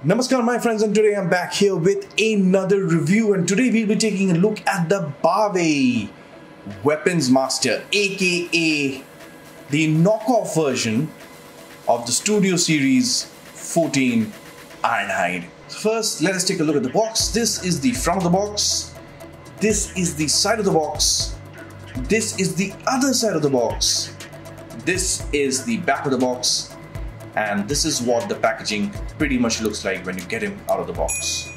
Namaskar my friends, and today I'm back here with another review, and today we'll be taking a look at the Baiwei Weapons Master, aka the knockoff version of the Studio Series 14 Ironhide. First, let us take a look at the box. This is the front of the box. This is the side of the box. This is the other side of the box. This is the back of the box. And this is what the packaging pretty much looks like when you get him out of the box.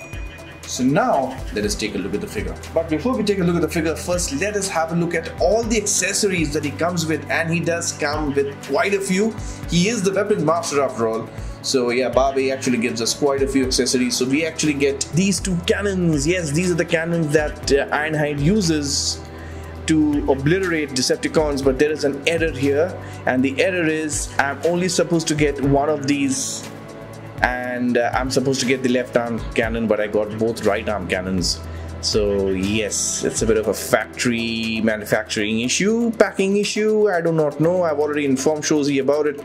So now, let us take a look at the figure. But before we take a look at the figure, first let us have a look at all the accessories that he comes with. And he does come with quite a few. He is the weapons master after all. So yeah, Baiwei actually gives us quite a few accessories. So we actually get these two cannons. Yes, these are the cannons that Ironhide uses to obliterate Decepticons, but there is an error here, and the error is I'm only supposed to get one of these, and I'm supposed to get the left arm cannon, but I got both right arm cannons. So yes, it's a bit of a factory manufacturing issue, packing issue, I do not know. I've already informed Shozi about it,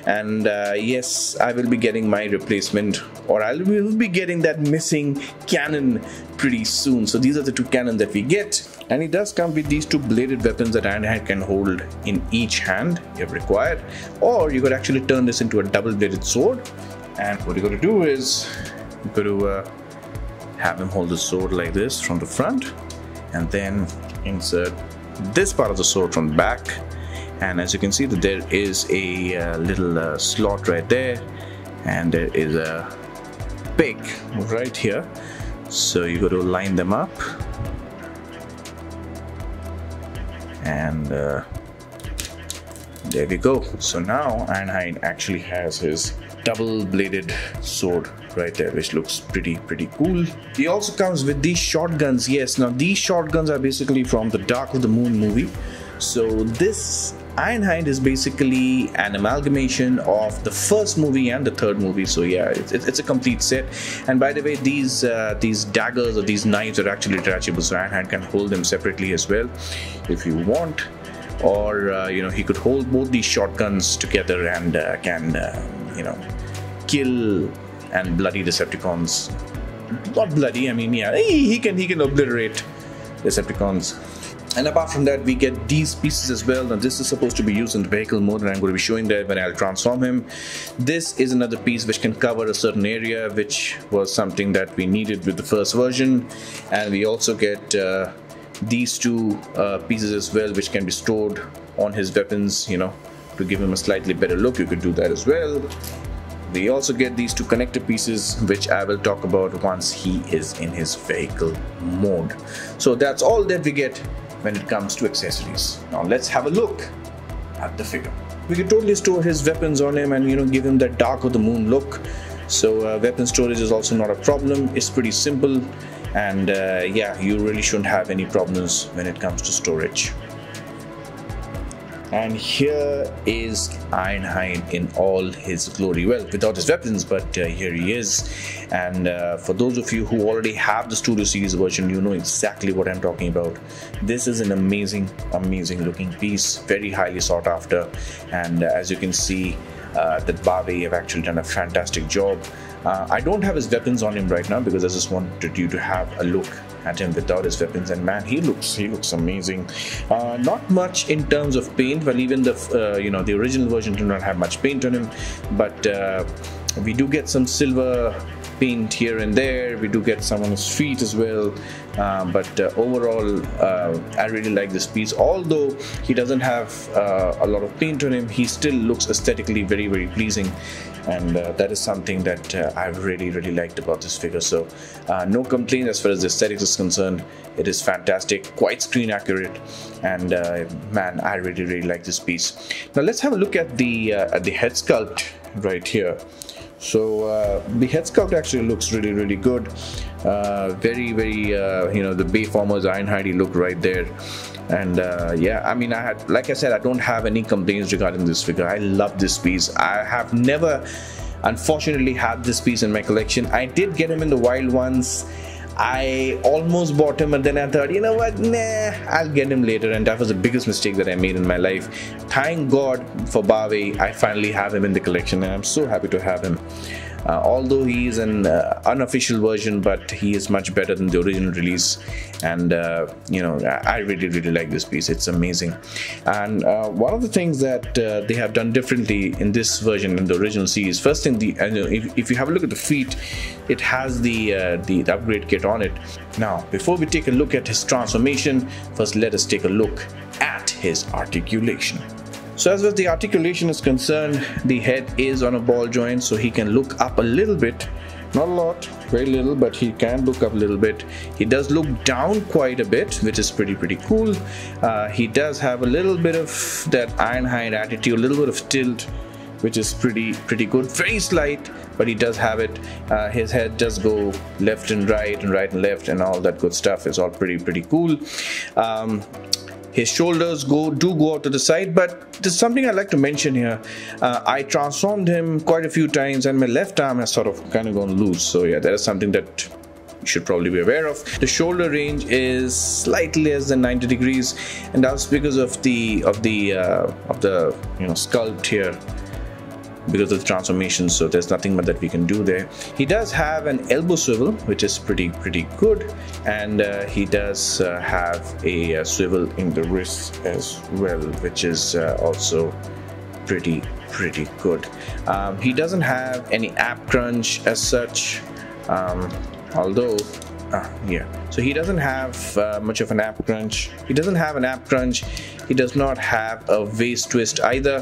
and yes, I will be getting my replacement, or I will be getting that missing cannon pretty soon. So these are the two cannons that we get, and it does come with these two bladed weapons that Ironhide can hold in each hand if required, or you could actually turn this into a double bladed sword. And what you got to do is you got to have him hold the sword like this from the front, and then insert this part of the sword from the back. And as you can see, that there is a little slot right there, and there is a pick right here. So you got to line them up, and there we go. So now Ironhide actually has his double-bladed sword right there, which looks pretty cool. He also comes with these shotguns. Yes, now these shotguns are basically from the Dark of the Moon movie. So this Ironhide is basically an amalgamation of the first movie and the third movie. So yeah, it's a complete set. And by the way, these daggers or these knives are actually detachable, so Ironhide can hold them separately as well if you want. Or you know, he could hold both these shotguns together and can you know, kill and bloody Decepticons. Not bloody, I mean, yeah, he can obliterate Decepticons. And apart from that, we get these pieces as well. Now this is supposed to be used in the vehicle mode, and I'm going to be showing that when I'll transform him. This is another piece which can cover a certain area, which was something that we needed with the first version. And we also get these two pieces as well, which can be stored on his weapons, you know, to give him a slightly better look. You could do that as well. We also get these two connector pieces, which I will talk about once he is in his vehicle mode. So that's all that we get when it comes to accessories. Now let's have a look at the figure. We can totally store his weapons on him and, you know, give him that Dark of the Moon look. So weapon storage is also not a problem. It's pretty simple, and yeah, you really shouldn't have any problems when it comes to storage. And here is Ironhide in all his glory. Well, without his weapons, but here he is. And for those of you who already have the Studio Series version, you know exactly what I'm talking about. This is an amazing looking piece, very highly sought after. And as you can see, that Baiwei have actually done a fantastic job. I don't have his weapons on him right now because I just wanted you to have a look at him without his weapons, and man, he looks amazing. Not much in terms of paint. Well, even the you know, the original version did not have much paint on him, but we do get some silver paint here and there. We do get some on his feet as well, but overall I really like this piece. Although he doesn't have a lot of paint on him, he still looks aesthetically very pleasing, and that is something that I really liked about this figure. So no complaints as far as the aesthetics is concerned. It is fantastic, quite screen accurate, and man, I really like this piece. Now let's have a look at the head sculpt right here. So the head sculpt actually looks really good. Very you know, the Bayformers Ironhide look right there. And yeah, I mean, like I said, I don't have any complaints regarding this figure. I love this piece. I have never, unfortunately, had this piece in my collection. I did get him in the wild once. I almost bought him, and then I thought, you know what, nah, I'll get him later, and that was the biggest mistake that I made in my life. Thank God for Baiwei, I finally have him in the collection, and I'm so happy to have him. although he is an unofficial version, but he is much better than the original release. And you know, I really like this piece. It's amazing. And one of the things that they have done differently in this version than the original series, first thing, if you have a look at the feet, it has the upgrade kit on it. Now, before we take a look at his transformation, first let us take a look at his articulation. So as far as the articulation is concerned, the head is on a ball joint, so he can look up a little bit. Not a lot, very little, but he can look up a little bit. He does look down quite a bit, which is pretty cool. He does have a little bit of that Ironhide attitude, a little bit of tilt, which is pretty good. Very slight, but he does have it. His head does go left and right and left, and all that good stuff is all pretty cool. His shoulders do go out to the side, but there's something I'd like to mention here. I transformed him quite a few times, and my left arm has sort of kind of gone loose. So yeah, that is something that you should probably be aware of. The shoulder range is slightly less than 90 degrees, and that's because of the sculpt here, because of the transformation. So there's nothing much that we can do there. He does have an elbow swivel, which is pretty good, and he does have a swivel in the wrist as well, which is also pretty good. He doesn't have any ab crunch as such, although yeah, so he doesn't have much of an ab crunch. He doesn't have an ab crunch. He does not have a waist twist either.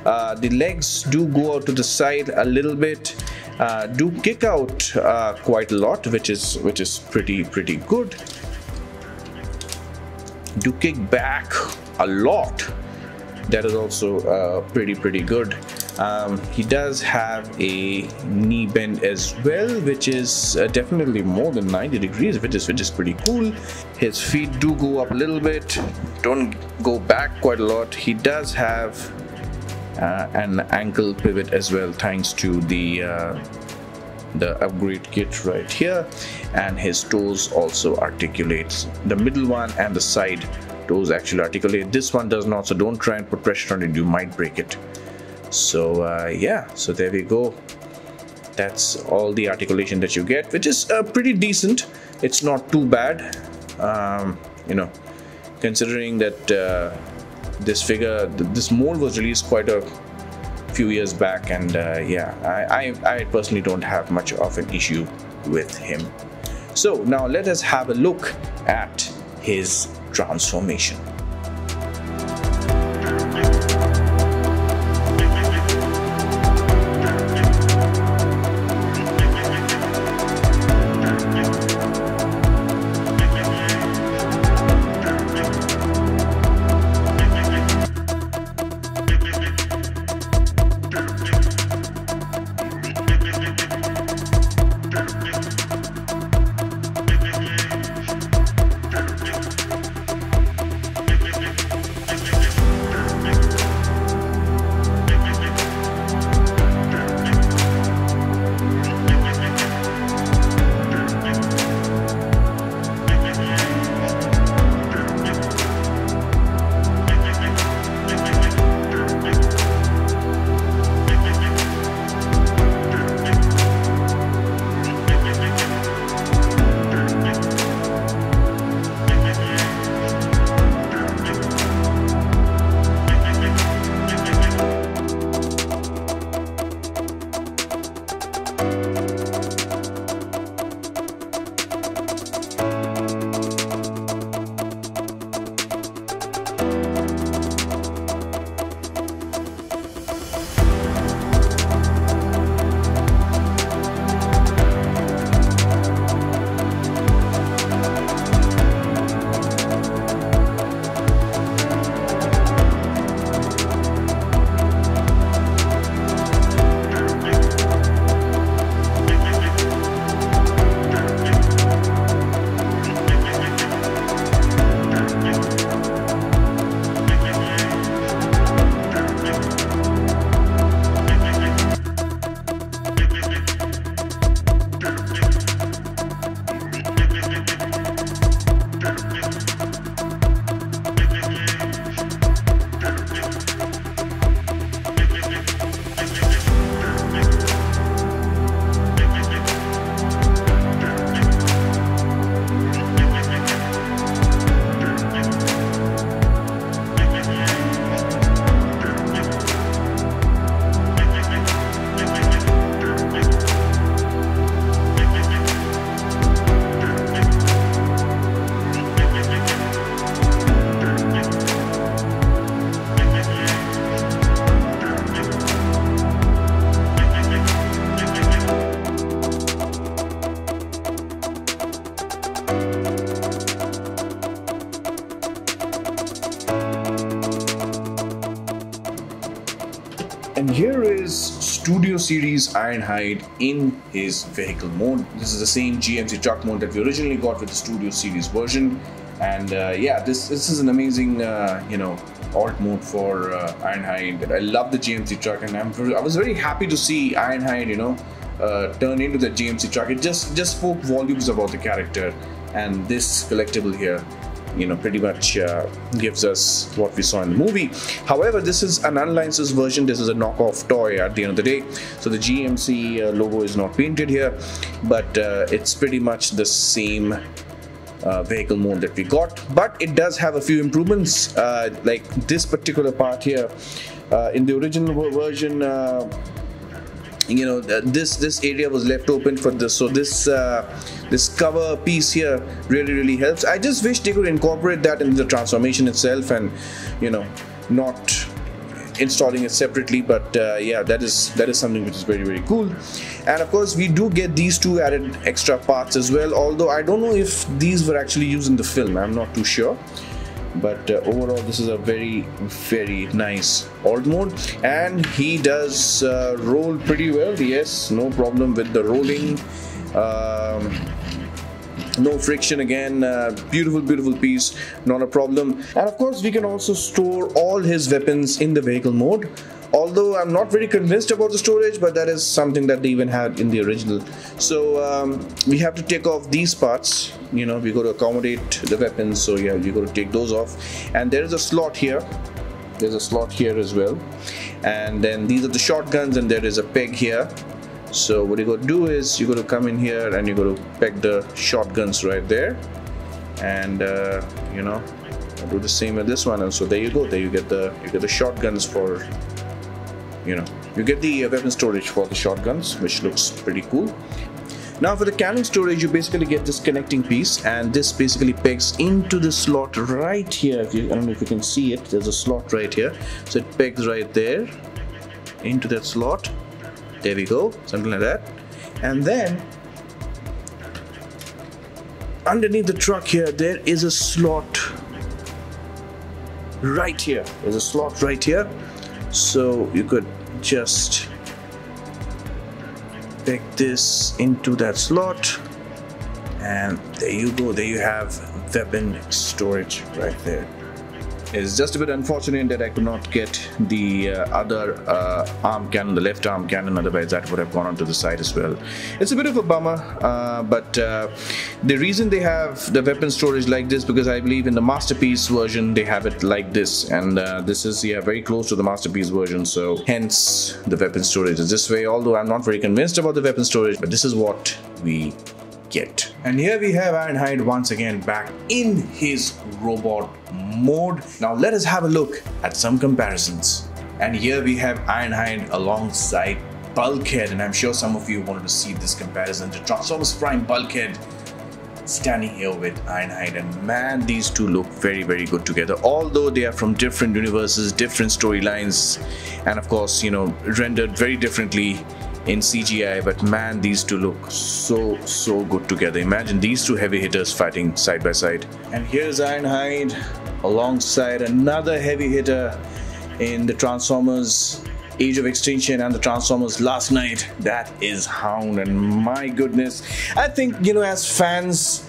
The legs do go out to the side a little bit, do kick out quite a lot, which is pretty good. Do kick back a lot. That is also pretty good. He does have a knee bend as well, which is definitely more than 90 degrees, which is pretty cool. His feet do go up a little bit, don't go back quite a lot. He does have an ankle pivot as well, thanks to the upgrade kit right here, and his toes also articulates. The middle one and the side toes actually articulate. This one does not, so don't try and put pressure on it, you might break it. So yeah, so there we go. That's all the articulation that you get, which is pretty decent. It's not too bad, you know, considering that this mold was released quite a few years back, and yeah, I personally don't have much of an issue with him. So now let us have a look at his transformation. Studio Series Ironhide in his vehicle mode. This is the same GMC truck mode that we originally got with the Studio Series version. And yeah, this is an amazing alt mode for Ironhide. I love the GMC truck, and I was very happy to see Ironhide turn into the GMC truck. It just spoke volumes about the character, and this collectible here pretty much gives us what we saw in the movie. However, this is an unlicensed version. This is a knockoff toy at the end of the day, so the GMC logo is not painted here, but it's pretty much the same vehicle mode that we got, but it does have a few improvements, like this particular part here. In the original version, this area was left open for this, so this cover piece here really helps. I just wish they could incorporate that into the transformation itself, and not installing it separately, but yeah, that is something which is very cool. And of course, we do get these two added extra parts as well, although I don't know if these were actually used in the film. I'm not too sure, but overall this is a very nice alt mode, and he does roll pretty well. Yes, no problem with the rolling, no friction again. Beautiful piece, not a problem. And of course, we can also store all his weapons in the vehicle mode, although I'm not very convinced about the storage, but that is something that they even had in the original. So we have to take off these parts. We got to accommodate the weapons, so yeah, you got to take those off. And there is a slot here. There's a slot here as well, and then these are the shotguns, and there is a peg here. So what you got to do is you got to come in here and you got to peg the shotguns right there, and do the same with this one. And so there you go. There you get the shotguns for, you get the weapon storage for the shotguns, which looks pretty cool. Now for the cannon storage, you basically get this connecting piece, and this basically pegs into the slot right here. I don't know if you can see it. There's a slot right here, so it pegs right there into that slot. There we go, something like that. And then underneath the truck here, there is a slot right here. There's a slot right here, so you could just peg this into that slot, and there you go. There you have weapon storage right there. It's just a bit unfortunate that I could not get the other arm cannon, the left arm cannon, otherwise that would have gone onto the side as well. It's a bit of a bummer, but the reason they have the weapon storage like this, because I believe in the Masterpiece version they have it like this, and this is very close to the Masterpiece version, so hence the weapon storage is this way. Although I'm not very convinced about the weapon storage, but this is what we get. And here we have Ironhide once again back in his robot mode. Now let us have a look at some comparisons. And here we have Ironhide alongside Bulkhead, and I'm sure some of you wanted to see this comparison to Transformers Prime Bulkhead standing here with Ironhide, and man, these two look very good together, although they are from different universes, different storylines, and of course rendered very differently in CGI, but man, these two look so good together. Imagine these two heavy hitters fighting side by side. And here's Ironhide alongside another heavy hitter in the Transformers Age of Extinction and the Transformers Last Night. That is Hound, and my goodness, I think as fans,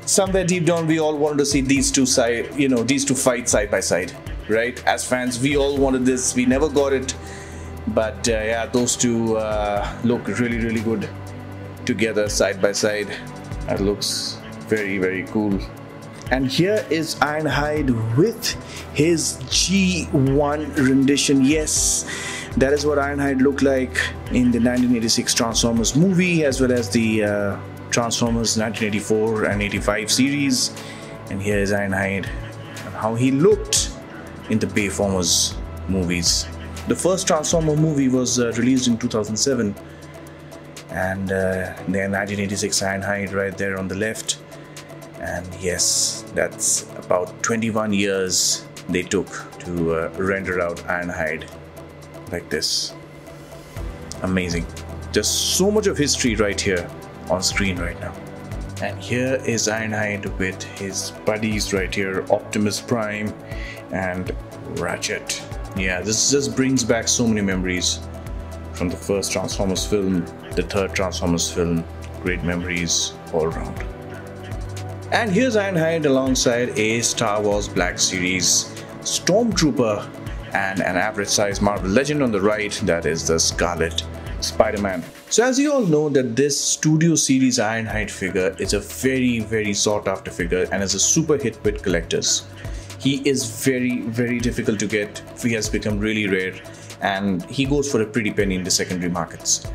somewhere deep down we all wanted to see these two fight side by side, right? As fans, we all wanted this. We never got it. But yeah, those two look really good together side by side. That looks very cool. And here is Ironhide with his G1 rendition. Yes, that is what Ironhide looked like in the 1986 Transformers movie, as well as the Transformers 1984 and 85 series. And here is Ironhide and how he looked in the Bayformers movies. The first Transformer movie was released in 2007, and then 1986 Ironhide right there on the left. And yes, that's about 21 years they took to render out Ironhide like this. Amazing. Just so much of history right here on screen right now. And here is Ironhide with his buddies right here, Optimus Prime and Ratchet. Yeah, this just brings back so many memories from the first Transformers film, the third Transformers film. Great memories all around. And here's Ironhide alongside a Star Wars Black Series Stormtrooper and an average size Marvel Legend on the right, that is the Scarlet Spider-Man. So as you all know that this Studio Series Ironhide figure is a very sought after figure and is a super hit with collectors. He is very difficult to get. He has become really rare and he goes for a pretty penny in the secondary markets.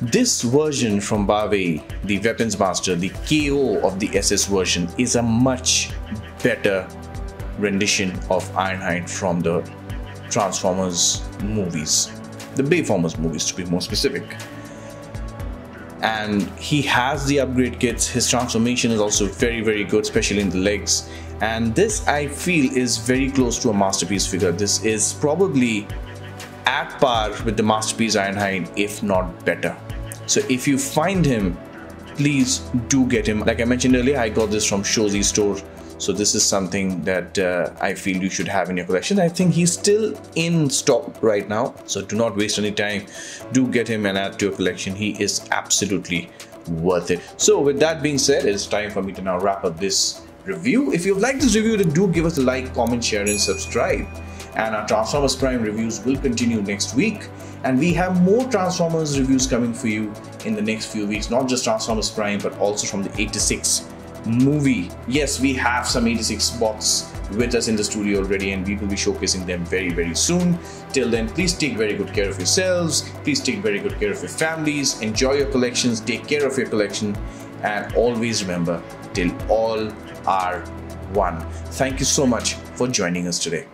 This version from Baiwei, the Weapons Master, the KO of the SS version, is a much better rendition of Ironhide from the Transformers movies, the Bayformers movies to be more specific. And he has the upgrade kits. His transformation is also very good, especially in the legs. And this, I feel, is very close to a masterpiece figure. This is probably at par with the masterpiece Ironhide, if not better. So if you find him, please do get him. Like I mentioned earlier, I got this from Shozi store. So this is something that I feel you should have in your collection. I think he's still in stock right now, so do not waste any time. Do get him and add to your collection. He is absolutely worth it. So with that being said, it's time for me to now wrap up this review. If you've liked this review, then do give us a like, comment, share and subscribe. And our Transformers Prime reviews will continue next week. And we have more Transformers reviews coming for you in the next few weeks. Not just Transformers Prime, but also from the 86 movie. Yes, we have some 86 bots with us in the studio already and we will be showcasing them very soon. Till then, please take very good care of yourselves. Please take very good care of your families. Enjoy your collections. Take care of your collection. And always remember, till all are one. Thank you so much for joining us today.